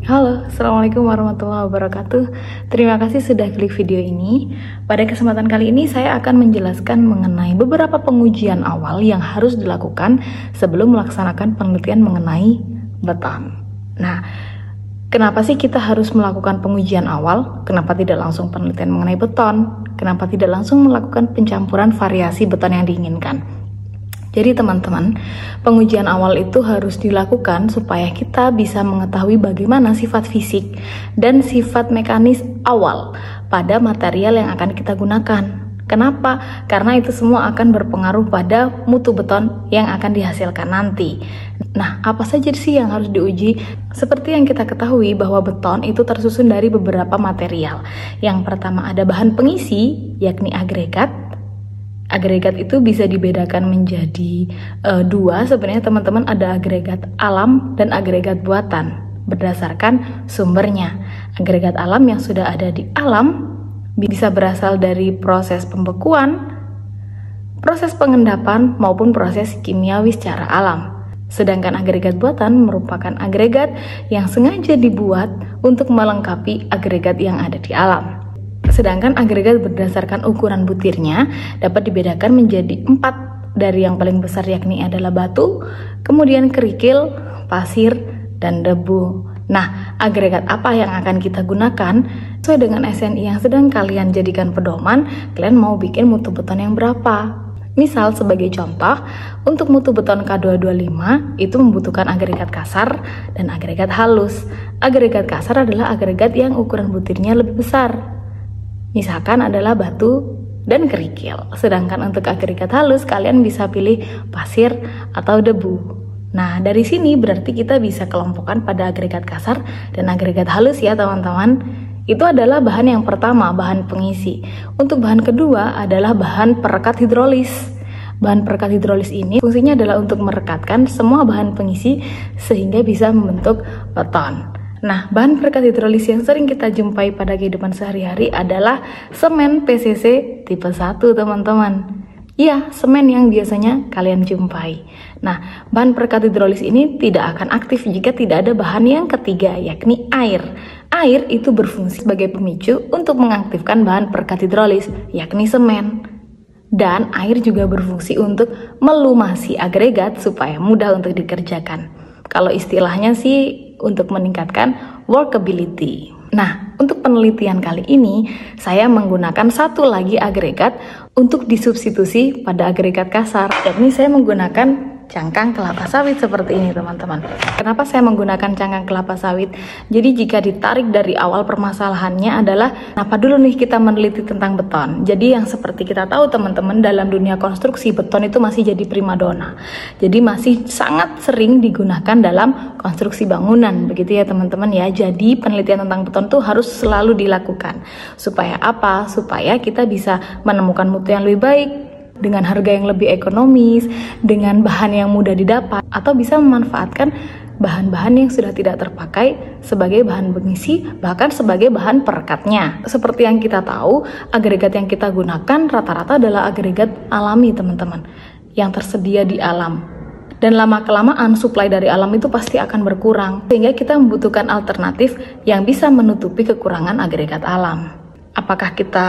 Halo, Assalamualaikum warahmatullahi wabarakatuh. Terima kasih sudah klik video ini. Pada kesempatan kali ini saya akan menjelaskan mengenai beberapa pengujian awal yang harus dilakukan sebelum melaksanakan penelitian mengenai beton. Nah, kenapa sih kita harus melakukan pengujian awal? Kenapa tidak langsung penelitian mengenai beton? Kenapa tidak langsung melakukan pencampuran variasi beton yang diinginkan? Jadi teman-teman, pengujian awal itu harus dilakukan supaya kita bisa mengetahui bagaimana sifat fisik dan sifat mekanis awal pada material yang akan kita gunakan. Kenapa? Karena itu semua akan berpengaruh pada mutu beton yang akan dihasilkan nanti. Nah, apa saja sih yang harus diuji? Seperti yang kita ketahui bahwa beton itu tersusun dari beberapa material. Yang pertama ada bahan pengisi, yakni agregat. Agregat itu bisa dibedakan menjadi dua sebenarnya teman-teman, ada agregat alam dan agregat buatan berdasarkan sumbernya. Agregat alam yang sudah ada di alam bisa berasal dari proses pembekuan, proses pengendapan maupun proses kimiawi secara alam. Sedangkan agregat buatan merupakan agregat yang sengaja dibuat untuk melengkapi agregat yang ada di alam. Sedangkan agregat berdasarkan ukuran butirnya dapat dibedakan menjadi 4 dari yang paling besar, yakni adalah batu, kemudian kerikil, pasir, dan debu. Nah, agregat apa yang akan kita gunakan? Sesuai dengan SNI yang sedang kalian jadikan pedoman, kalian mau bikin mutu beton yang berapa? Misal sebagai contoh, untuk mutu beton K225 itu membutuhkan agregat kasar dan agregat halus. Agregat kasar adalah agregat yang ukuran butirnya lebih besar. Misalkan adalah batu dan kerikil. Sedangkan untuk agregat halus kalian bisa pilih pasir atau debu. Nah, dari sini berarti kita bisa kelompokkan pada agregat kasar dan agregat halus ya teman-teman. Itu adalah bahan yang pertama, bahan pengisi. Untuk bahan kedua adalah bahan perekat hidrolis. Bahan perekat hidrolis ini fungsinya adalah untuk merekatkan semua bahan pengisi sehingga bisa membentuk beton. Nah, bahan perekat hidrolis yang sering kita jumpai pada kehidupan sehari-hari adalah semen PCC tipe 1, teman-teman. Ya, semen yang biasanya kalian jumpai. Nah, bahan perekat hidrolis ini tidak akan aktif jika tidak ada bahan yang ketiga, yakni air. Air itu berfungsi sebagai pemicu untuk mengaktifkan bahan perekat hidrolis, yakni semen. Dan air juga berfungsi untuk melumasi agregat supaya mudah untuk dikerjakan. Kalau istilahnya sih untuk meningkatkan workability. Nah, untuk penelitian kali ini saya menggunakan satu lagi agregat untuk disubstitusi pada agregat kasar, yakni saya menggunakan cangkang kelapa sawit seperti ini teman-teman. Kenapa saya menggunakan cangkang kelapa sawit? Jadi jika ditarik dari awal permasalahannya adalah kenapa dulu nih kita meneliti tentang beton. Jadi yang seperti kita tahu teman-teman, dalam dunia konstruksi beton itu masih jadi primadona. Jadi masih sangat sering digunakan dalam konstruksi bangunan, begitu ya teman-teman ya. Jadi penelitian tentang beton tuh harus selalu dilakukan. Supaya apa? Supaya kita bisa menemukan mutu yang lebih baik, dengan harga yang lebih ekonomis, dengan bahan yang mudah didapat, atau bisa memanfaatkan bahan-bahan yang sudah tidak terpakai sebagai bahan pengisi, bahkan sebagai bahan perekatnya. Seperti yang kita tahu, agregat yang kita gunakan rata-rata adalah agregat alami teman-teman, yang tersedia di alam. Dan lama-kelamaan suplai dari alam itu pasti akan berkurang, sehingga kita membutuhkan alternatif yang bisa menutupi kekurangan agregat alam. Apakah kita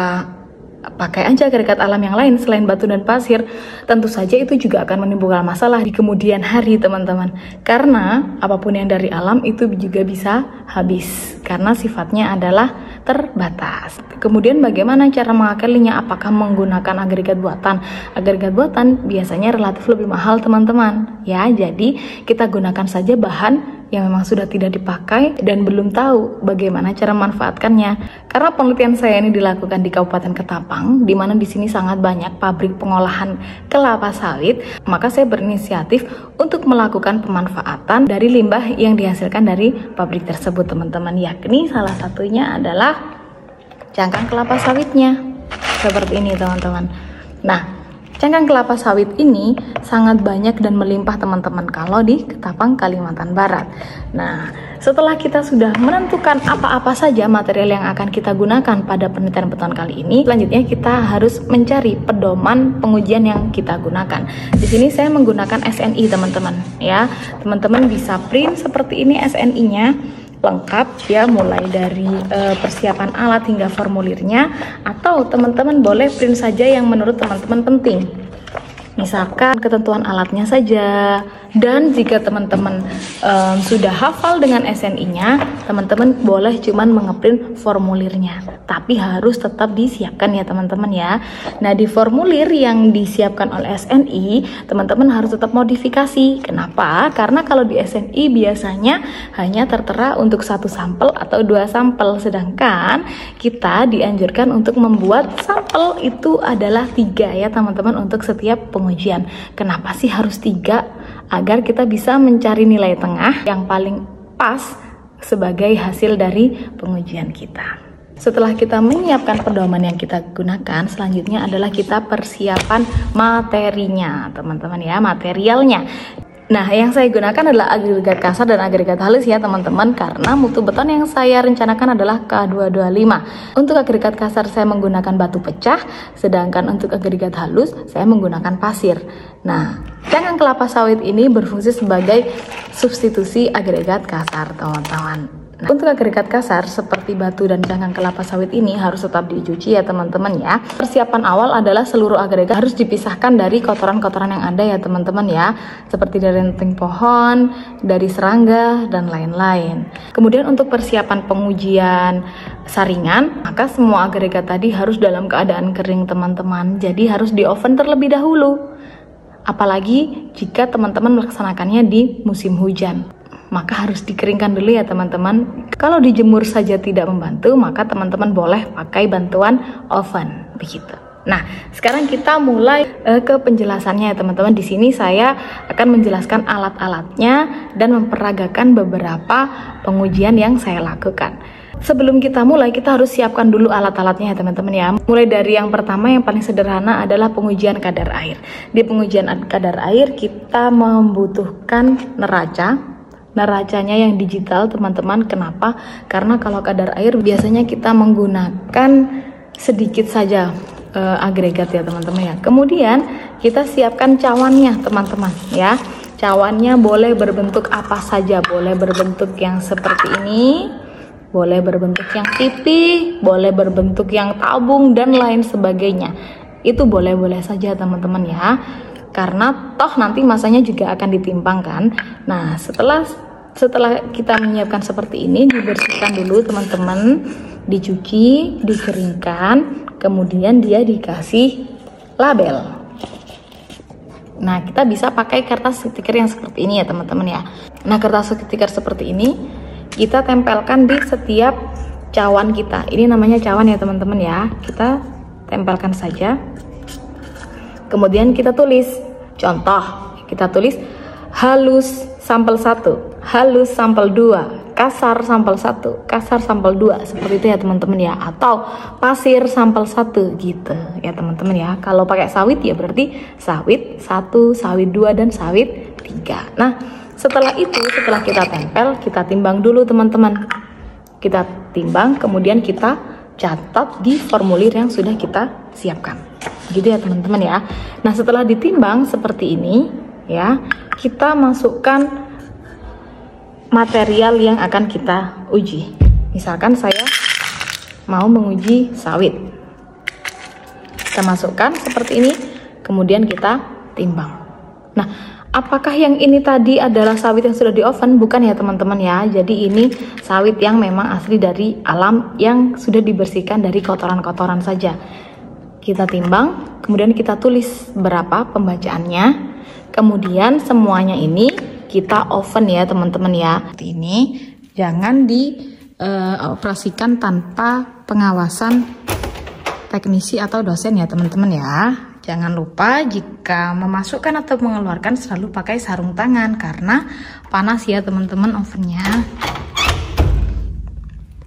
pakai aja agregat alam yang lain selain batu dan pasir? Tentu saja itu juga akan menimbulkan masalah di kemudian hari teman-teman, karena apapun yang dari alam itu juga bisa habis karena sifatnya adalah terbatas. Kemudian bagaimana cara mengakalinya? Apakah menggunakan agregat buatan? Agregat buatan biasanya relatif lebih mahal teman-teman ya, jadi kita gunakan saja bahan yang memang sudah tidak dipakai dan belum tahu bagaimana cara memanfaatkannya. Karena penelitian saya ini dilakukan di Kabupaten Ketapang, di mana di sini sangat banyak pabrik pengolahan kelapa sawit, maka saya berinisiatif untuk melakukan pemanfaatan dari limbah yang dihasilkan dari pabrik tersebut teman-teman, yakni salah satunya adalah cangkang kelapa sawitnya. Seperti ini teman-teman. Nah, cangkang kelapa sawit ini sangat banyak dan melimpah teman-teman kalau di Ketapang, Kalimantan Barat. Nah, setelah kita sudah menentukan apa-apa saja material yang akan kita gunakan pada penelitian beton kali ini, selanjutnya kita harus mencari pedoman pengujian yang kita gunakan. Di sini saya menggunakan SNI teman-teman ya. Teman-teman bisa print seperti ini SNI-nya. lengkap ya, mulai dari persiapan alat hingga formulirnya, atau teman-teman boleh print saja yang menurut teman-teman penting. Misalkan ketentuan alatnya saja, dan jika teman-teman sudah hafal dengan SNI-nya, teman-teman boleh cuman mengeprint formulirnya, tapi harus tetap disiapkan ya teman-teman ya. Nah, di formulir yang disiapkan oleh SNI, teman-teman harus tetap modifikasi. Kenapa? Karena kalau di SNI biasanya hanya tertera untuk 1 sampel atau 2 sampel, sedangkan kita dianjurkan untuk membuat sampel itu adalah 3 ya teman-teman untuk setiap pengujian. Kenapa sih harus 3? Agar kita bisa mencari nilai tengah yang paling pas sebagai hasil dari pengujian kita. Setelah kita menyiapkan pedoman yang kita gunakan, selanjutnya adalah kita persiapan materinya teman-teman ya, materialnya. Nah, yang saya gunakan adalah agregat kasar dan agregat halus ya teman-teman, karena mutu beton yang saya rencanakan adalah K225. Untuk agregat kasar saya menggunakan batu pecah, sedangkan untuk agregat halus saya menggunakan pasir. Nah, cangkang kelapa sawit ini berfungsi sebagai substitusi agregat kasar teman-teman. Nah, untuk agregat kasar seperti batu dan cangkang kelapa sawit ini harus tetap dicuci ya teman-teman ya. Persiapan awal adalah seluruh agregat harus dipisahkan dari kotoran-kotoran yang ada ya teman-teman ya, seperti dari ranting pohon, dari serangga, dan lain-lain. Kemudian untuk persiapan pengujian saringan, maka semua agregat tadi harus dalam keadaan kering teman-teman, jadi harus di oven terlebih dahulu. Apalagi jika teman-teman melaksanakannya di musim hujan, maka harus dikeringkan dulu ya teman-teman. Kalau dijemur saja tidak membantu, maka teman-teman boleh pakai bantuan oven begitu. Nah, sekarang kita mulai ke penjelasannya ya teman-teman. Di sini saya akan menjelaskan alat-alatnya dan memperagakan beberapa pengujian yang saya lakukan. Sebelum kita mulai, kita harus siapkan dulu alat-alatnya ya teman-teman ya. Mulai dari yang pertama, yang paling sederhana adalah pengujian kadar air. Di pengujian kadar air kita membutuhkan neraca. Neracanya yang digital teman-teman. Kenapa? Karena kalau kadar air biasanya kita menggunakan sedikit saja agregat ya teman-teman ya. Kemudian kita siapkan cawannya teman-teman ya. Cawannya boleh berbentuk apa saja, boleh berbentuk yang seperti ini, boleh berbentuk yang pipih, boleh berbentuk yang tabung, dan lain sebagainya. Itu boleh-boleh saja teman-teman ya, karena toh nanti masanya juga akan ditimbang kan. Nah, setelah kita menyiapkan seperti ini, dibersihkan dulu teman-teman, dicuci, dikeringkan, kemudian dia dikasih label. Nah, kita bisa pakai kertas stiker yang seperti ini ya teman-teman ya. Nah, kertas stiker seperti ini kita tempelkan di setiap cawan kita. Ini namanya cawan ya teman-teman ya. Kita tempelkan saja. Kemudian kita tulis. Contoh, kita tulis halus sampel 1, halus sampel 2, kasar sampel 1, kasar sampel 2, seperti itu ya teman-teman ya. Atau pasir sampel 1 gitu ya teman-teman ya. Kalau pakai sawit ya berarti sawit 1, sawit 2, dan sawit 3. Nah, setelah itu, setelah kita tempel, kita timbang dulu teman-teman. Kita timbang, kemudian kita catat di formulir yang sudah kita siapkan. Gitu ya teman-teman ya. Nah, setelah ditimbang seperti ini ya, kita masukkan material yang akan kita uji. Misalkan saya mau menguji sawit. Kita masukkan seperti ini, kemudian kita timbang. Nah, apakah yang ini tadi adalah sawit yang sudah di oven? Bukan ya teman-teman ya. Jadi ini sawit yang memang asli dari alam, yang sudah dibersihkan dari kotoran-kotoran saja. Kita timbang, kemudian kita tulis berapa pembacaannya. Kemudian semuanya ini kita oven ya teman-teman ya. Ini jangan dioperasikan tanpa pengawasan teknisi atau dosen ya teman-teman ya. Jangan lupa jika memasukkan atau mengeluarkan selalu pakai sarung tangan karena panas ya teman-teman ovennya.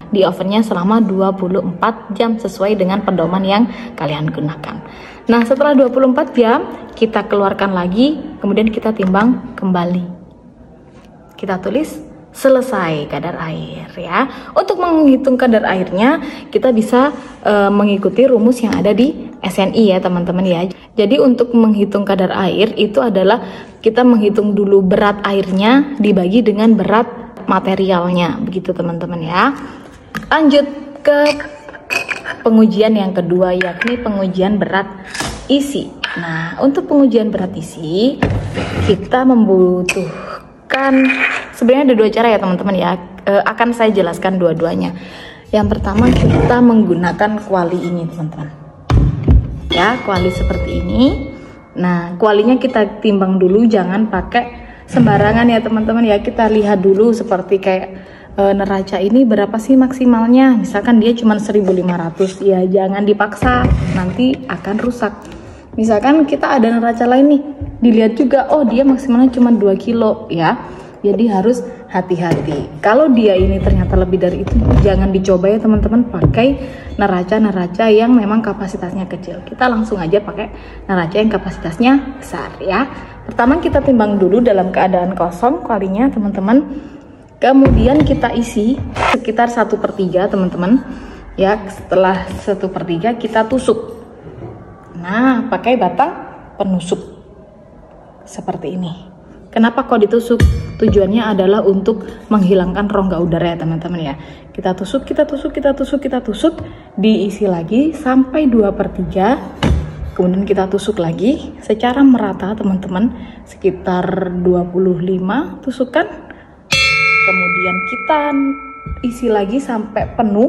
Di ovennya selama 24 jam sesuai dengan pedoman yang kalian gunakan. Nah, setelah 24 jam kita keluarkan lagi, kemudian kita timbang kembali. Kita tulis selesai kadar air ya. Untuk menghitung kadar airnya kita bisa mengikuti rumus yang ada di SNI ya teman-teman ya. Jadi untuk menghitung kadar air itu adalah kita menghitung dulu berat airnya dibagi dengan berat materialnya, begitu teman-teman ya. Lanjut ke pengujian yang kedua, yakni pengujian berat isi. Nah, untuk pengujian berat isi kita membutuhkan, sebenarnya ada dua cara ya teman-teman ya. Akan saya jelaskan dua-duanya. Yang pertama, kita menggunakan kuali ini teman-teman ya, kuali seperti ini. Nah, kualinya kita timbang dulu, jangan pakai sembarangan ya teman-teman ya. Kita lihat dulu seperti kayak neraca ini berapa sih maksimalnya, misalkan dia cuma 1.500, ya jangan dipaksa, nanti akan rusak. Misalkan kita ada neraca lain nih, dilihat juga, oh dia maksimalnya cuma 2 kilo ya, jadi harus hati-hati. Kalau dia ini ternyata lebih dari itu, jangan dicoba ya teman-teman pakai neraca-neraca yang memang kapasitasnya kecil. Kita langsung aja pakai neraca yang kapasitasnya besar ya. Pertama kita timbang dulu dalam keadaan kosong kualinya teman-teman. Kemudian kita isi sekitar 1/3 teman-teman ya. Setelah 1/3 kita tusuk. Nah, pakai batang penusuk seperti ini. Kenapa kok ditusuk? Tujuannya adalah untuk menghilangkan rongga udara ya teman-teman ya. Kita tusuk, kita tusuk, kita tusuk, kita tusuk, diisi lagi sampai 2/3. Kemudian kita tusuk lagi secara merata teman-teman, sekitar 25 tusukan. Kemudian kita isi lagi sampai penuh,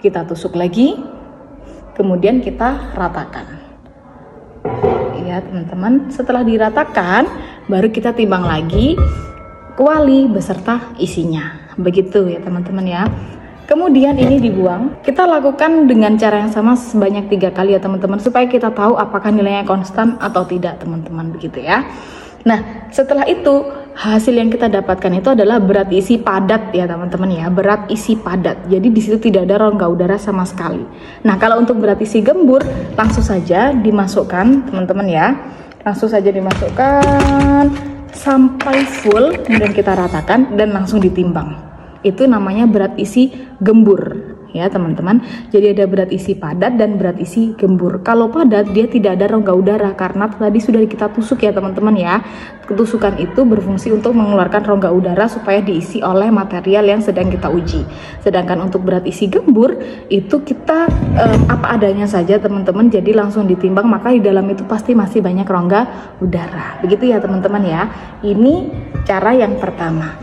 kita tusuk lagi, kemudian kita ratakan ya teman-teman. Setelah diratakan baru kita timbang lagi kuali beserta isinya, begitu ya teman-teman ya. Kemudian ini dibuang. Kita lakukan dengan cara yang sama sebanyak 3 kali ya teman-teman, supaya kita tahu apakah nilainya konstan atau tidak teman-teman, begitu ya. Nah, setelah itu hasil yang kita dapatkan itu adalah berat isi padat ya teman-teman ya, berat isi padat. Jadi di situ tidak ada rongga udara sama sekali. Nah, kalau untuk berat isi gembur langsung saja dimasukkan teman-teman ya. Langsung saja dimasukkan sampai full, kemudian kita ratakan dan langsung ditimbang. Itu namanya berat isi gembur ya teman-teman. Jadi ada berat isi padat dan berat isi gembur. Kalau padat dia tidak ada rongga udara karena tadi sudah kita tusuk ya teman-teman ya. Tusukan itu berfungsi untuk mengeluarkan rongga udara supaya diisi oleh material yang sedang kita uji. Sedangkan untuk berat isi gembur itu kita apa adanya saja teman-teman, jadi langsung ditimbang, maka di dalam itu pasti masih banyak rongga udara. Begitu ya teman-teman ya. Ini cara yang pertama.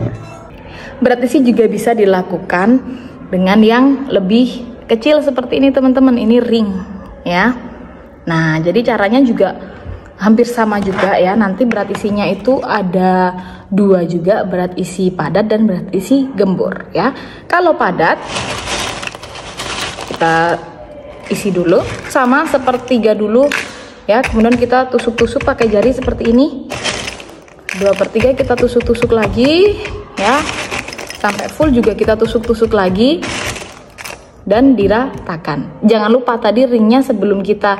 Berat isi juga bisa dilakukan dengan yang lebih kecil seperti ini teman-teman, ini ring ya. Nah, jadi caranya juga hampir sama juga ya. Nanti berat isinya itu ada 2 juga, berat isi padat dan berat isi gembur ya. Kalau padat kita isi dulu sama 1/3 dulu ya, kemudian kita tusuk-tusuk pakai jari seperti ini. 2/3 kita tusuk-tusuk lagi ya, sampai full juga kita tusuk-tusuk lagi dan diratakan. Jangan lupa tadi ringnya sebelum kita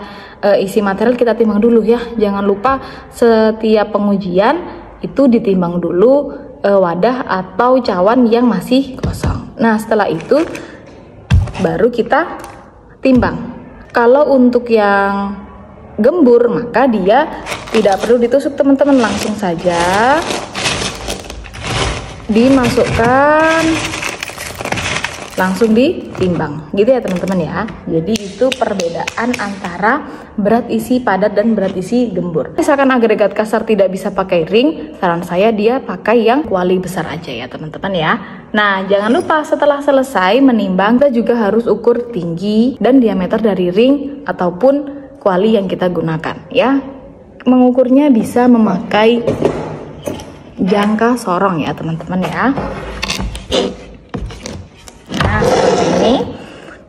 isi material kita timbang dulu ya. Jangan lupa setiap pengujian itu ditimbang dulu wadah atau cawan yang masih kosong. Nah, setelah itu baru kita timbang. Kalau untuk yang gembur maka dia tidak perlu ditusuk teman-teman, langsung saja dimasukkan, langsung ditimbang gitu ya teman-teman ya. Jadi itu perbedaan antara berat isi padat dan berat isi gembur. Misalkan agregat kasar tidak bisa pakai ring, saran saya dia pakai yang kuali besar aja ya teman-teman ya. Nah, jangan lupa setelah selesai menimbang kita juga harus ukur tinggi dan diameter dari ring ataupun kuali yang kita gunakan ya. Mengukurnya bisa memakai jangka sorong ya teman-teman ya. Nah, seperti ini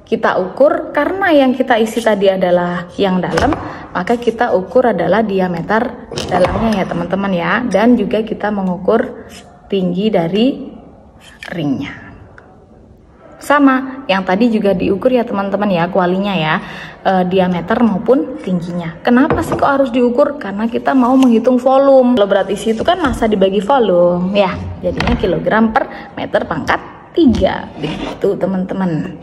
kita ukur, karena yang kita isi tadi adalah yang dalam, maka kita ukur adalah diameter dalamnya ya teman-teman ya. Dan juga kita mengukur tinggi dari ringnya. Sama, yang tadi juga diukur ya teman-teman ya, kualinya ya, diameter maupun tingginya. Kenapa sih kok harus diukur? Karena kita mau menghitung volume. Kalau berat isi itu kan massa dibagi volume ya, jadinya kilogram per meter pangkat 3 begitu teman-teman.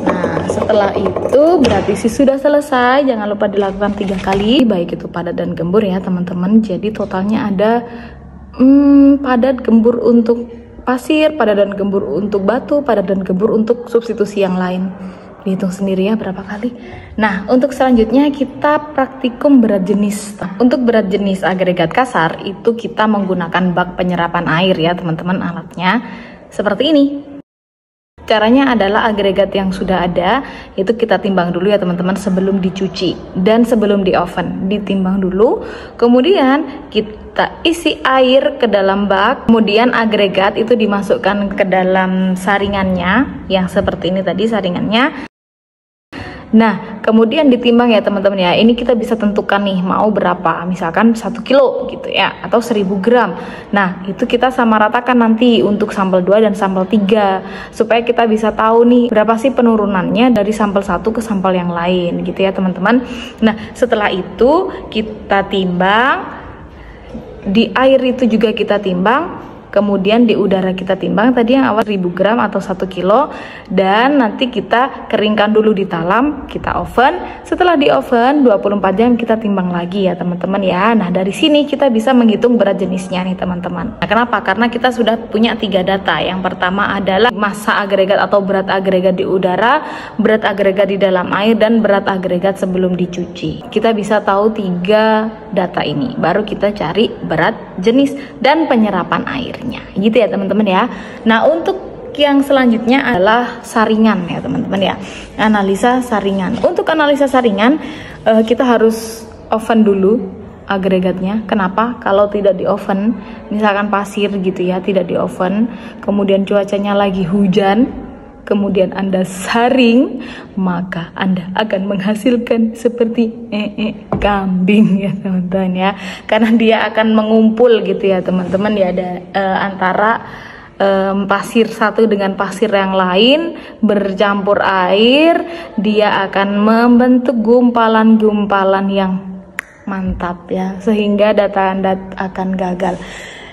Nah, setelah itu berat isi sudah selesai. Jangan lupa dilakukan 3 kali, baik itu padat dan gembur ya teman-teman. Jadi totalnya ada padat gembur untuk pasir, padat dan gembur untuk batu, padat dan gembur untuk substitusi yang lain. Dihitung sendiri ya berapa kali. Nah, untuk selanjutnya kita praktikum berat jenis. Untuk berat jenis agregat kasar itu kita menggunakan bak penyerapan air ya teman-teman, alatnya seperti ini. Caranya adalah agregat yang sudah ada itu kita timbang dulu ya teman-teman sebelum dicuci dan sebelum di oven. Ditimbang dulu, kemudian kita isi air ke dalam bak, kemudian agregat itu dimasukkan ke dalam saringannya yang seperti ini tadi saringannya. Nah, kemudian ditimbang ya teman-teman ya. Ini kita bisa tentukan nih mau berapa, misalkan 1 kilo gitu ya, atau 1000 gram. Nah, itu kita sama ratakan nanti untuk sampel 2 dan sampel 3 supaya kita bisa tahu nih berapa sih penurunannya dari sampel 1 ke sampel yang lain gitu ya teman-teman. Nah, setelah itu kita timbang, di air itu juga kita timbang, kemudian di udara kita timbang tadi yang awal 1000 gram atau 1 kilo, dan nanti kita keringkan dulu di talam, kita oven. Setelah di oven 24 jam kita timbang lagi ya teman-teman ya. Nah, dari sini kita bisa menghitung berat jenisnya nih teman-teman. Nah, kenapa? Karena kita sudah punya 3 data. Yang pertama adalah massa agregat atau berat agregat di udara, berat agregat di dalam air, dan berat agregat sebelum dicuci. Kita bisa tahu 3 data ini, baru kita cari berat jenis dan penyerapan air gitu ya teman-teman ya. Nah, untuk yang selanjutnya adalah saringan ya teman-teman ya, analisa saringan. Untuk analisa saringan kita harus oven dulu agregatnya. Kenapa? Kalau tidak di oven, misalkan pasir gitu ya, tidak di oven, kemudian cuacanya lagi hujan, kemudian Anda saring, maka Anda akan menghasilkan seperti kambing ya teman-teman ya, karena dia akan mengumpul gitu ya teman-teman ya, ada antara pasir satu dengan pasir yang lain bercampur air, dia akan membentuk gumpalan-gumpalan yang mantap ya, sehingga data Anda akan gagal.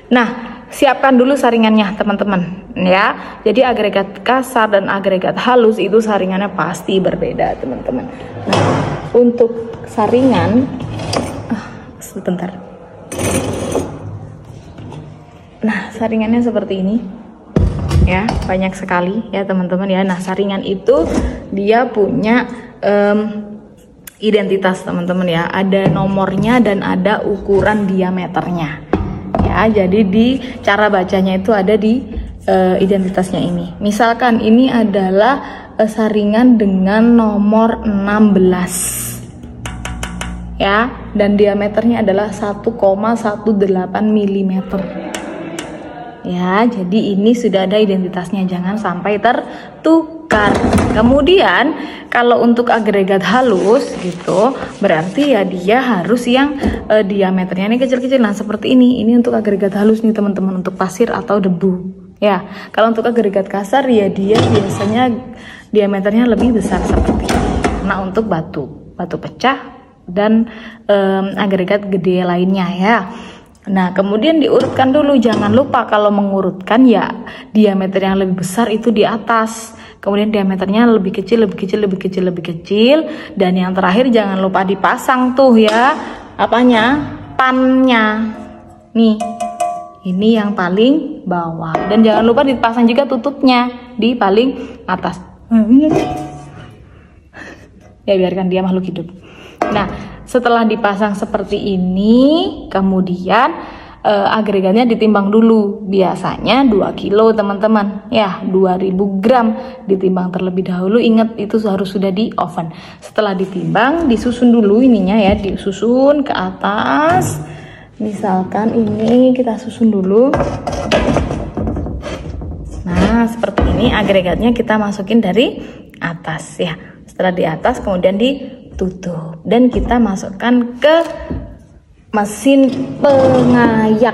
Nah, siapkan dulu saringannya teman-teman ya. Jadi agregat kasar dan agregat halus itu saringannya pasti berbeda teman-teman. Nah, untuk saringan sebentar. Nah, saringannya seperti ini ya, banyak sekali ya teman-teman ya. Nah, saringan itu dia punya identitas teman-teman ya, ada nomornya dan ada ukuran diameternya ya. Jadi di cara bacanya itu ada di identitasnya ini. Misalkan ini adalah saringan dengan nomor 16 ya, dan diameternya adalah 1,18 mm ya. Jadi ini sudah ada identitasnya, jangan sampai tertukar. Kemudian kalau untuk agregat halus gitu, berarti ya dia harus yang diameternya ini kecil-kecil. Nah, seperti ini untuk agregat halus nih teman-teman, untuk pasir atau debu ya. Kalau untuk agregat kasar ya dia biasanya diameternya lebih besar seperti ini. Nah, untuk batu pecah dan agregat gede lainnya ya. Nah, kemudian diurutkan dulu. Jangan lupa kalau mengurutkan ya, diameter yang lebih besar itu di atas, kemudian diameternya lebih kecil, dan yang terakhir jangan lupa dipasang tuh ya, apanya? Pannya. Nih, ini yang paling bawah, dan jangan lupa dipasang juga tutupnya di paling atas. Ya, biarkan dia makhluk hidup. Nah, setelah dipasang seperti ini, kemudian agregatnya ditimbang dulu. Biasanya 2 kilo teman-teman ya, 2000 gram ditimbang terlebih dahulu. Ingat itu harus sudah di oven. Setelah ditimbang, disusun dulu ininya ya, disusun ke atas. Misalkan ini kita susun dulu. Nah, seperti ini agregatnya kita masukin dari atas ya. Setelah di atas kemudian ditutup dan kita masukkan ke mesin pengayak.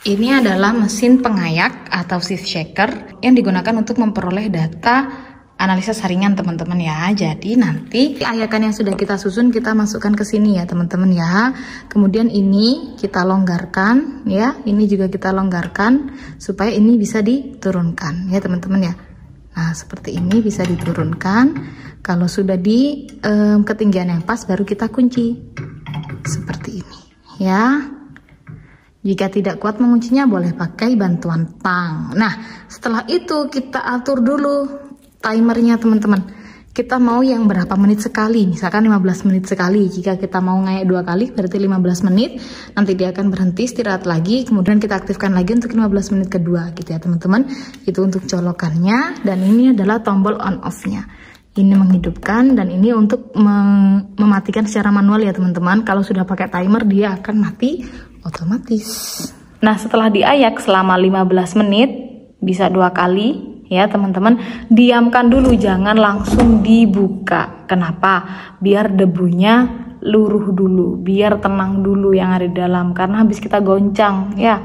Ini adalah mesin pengayak atau sieve shaker yang digunakan untuk memperoleh data analisa saringan teman-teman ya. Jadi nanti ayakan yang sudah kita susun kita masukkan ke sini ya teman-teman ya. Kemudian ini kita longgarkan ya, ini juga kita longgarkan supaya ini bisa diturunkan ya teman-teman ya. Nah, seperti ini bisa diturunkan. Kalau sudah di ketinggian yang pas baru kita kunci seperti ini ya. Jika tidak kuat menguncinya boleh pakai bantuan tang. Nah, setelah itu kita atur dulu timernya teman-teman. Kita mau yang berapa menit sekali, misalkan 15 menit sekali. Jika kita mau ngayak 2 kali berarti 15 menit. Nanti dia akan berhenti, istirahat lagi, kemudian kita aktifkan lagi untuk 15 menit kedua gitu ya teman-teman. Itu untuk colokannya, dan ini adalah tombol on off-nya. Ini menghidupkan, dan ini untuk mematikan secara manual ya teman-teman. Kalau sudah pakai timer dia akan mati otomatis. Nah, setelah diayak selama 15 menit, bisa 2 kali ya teman-teman, diamkan dulu, jangan langsung dibuka. Kenapa? Biar debunya luruh dulu, biar tenang dulu yang ada di dalam, karena habis kita goncang ya.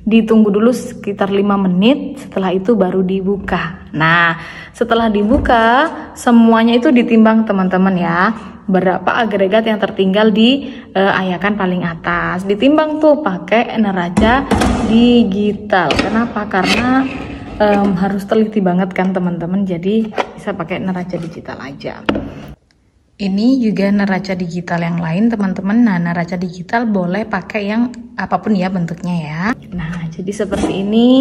Ditunggu dulu sekitar 5 menit, setelah itu baru dibuka. Nah, setelah dibuka semuanya itu ditimbang teman-teman ya, berapa agregat yang tertinggal di ayakan paling atas. Ditimbang tuh pakai neraca digital. Kenapa? Karena harus teliti banget kan teman-teman, jadi bisa pakai neraca digital aja. Ini juga neraca digital yang lain teman-teman. Nah, neraca digital boleh pakai yang apapun ya bentuknya ya. Nah, jadi seperti ini.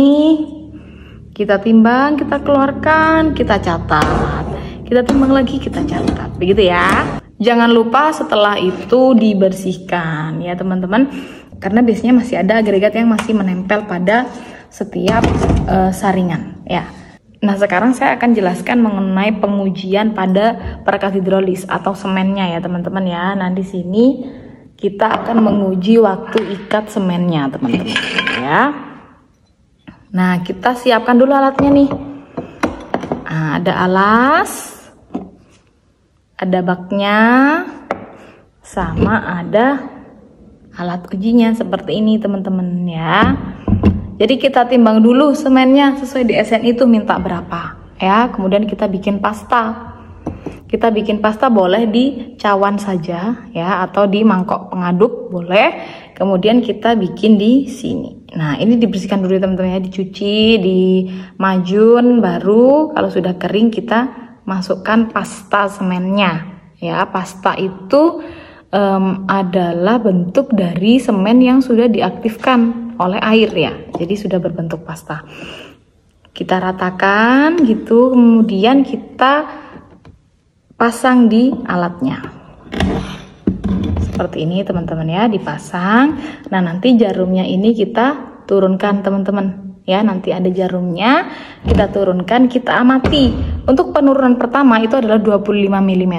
Kita timbang, kita keluarkan, kita catat. Kita timbang lagi, kita catat. Begitu ya. Jangan lupa setelah itu dibersihkan ya teman-teman. Karena biasanya masih ada agregat yang masih menempel pada setiap saringan ya. Nah, sekarang saya akan jelaskan mengenai pengujian pada perekat hidrolis atau semennya ya teman-teman ya. Nah, di sini kita akan menguji waktu ikat semennya teman-teman ya. Nah, kita siapkan dulu alatnya nih. Nah, ada alas, ada baknya, sama ada alat ujinya seperti ini teman-teman ya. Jadi kita timbang dulu semennya sesuai di SN itu minta berapa ya. Kemudian kita bikin pasta. Kita bikin pasta boleh di cawan saja ya, atau di mangkok pengaduk boleh. Kemudian kita bikin di sini. Nah, ini dibersihkan dulu teman-teman ya, dicuci, dimajun, baru kalau sudah kering kita masukkan pasta semennya ya. Pasta itu adalah bentuk dari semen yang sudah diaktifkan oleh air ya, jadi sudah berbentuk pasta. Kita ratakan gitu, kemudian kita pasang di alatnya seperti ini teman-teman ya, dipasang. Nah, nanti jarumnya ini kita turunkan teman-teman ya, nanti ada jarumnya, kita turunkan, kita amati. Untuk penurunan pertama itu adalah 25 mm,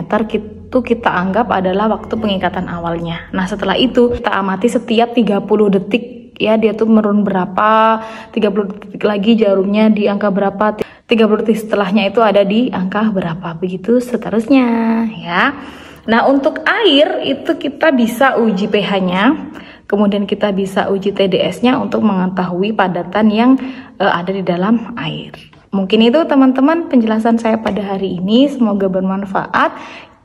itu kita anggap adalah waktu pengikatan awalnya. Nah, setelah itu kita amati setiap 30 detik ya, dia tuh menurun berapa, 30 detik lagi jarumnya di angka berapa, 30 detik setelahnya itu ada di angka berapa, begitu seterusnya ya. Nah, untuk air itu kita bisa uji pH-nya, kemudian kita bisa uji TDS-nya untuk mengetahui padatan yang ada di dalam air. Mungkin itu teman-teman penjelasan saya pada hari ini, semoga bermanfaat.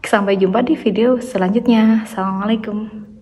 Sampai jumpa di video selanjutnya. Assalamualaikum.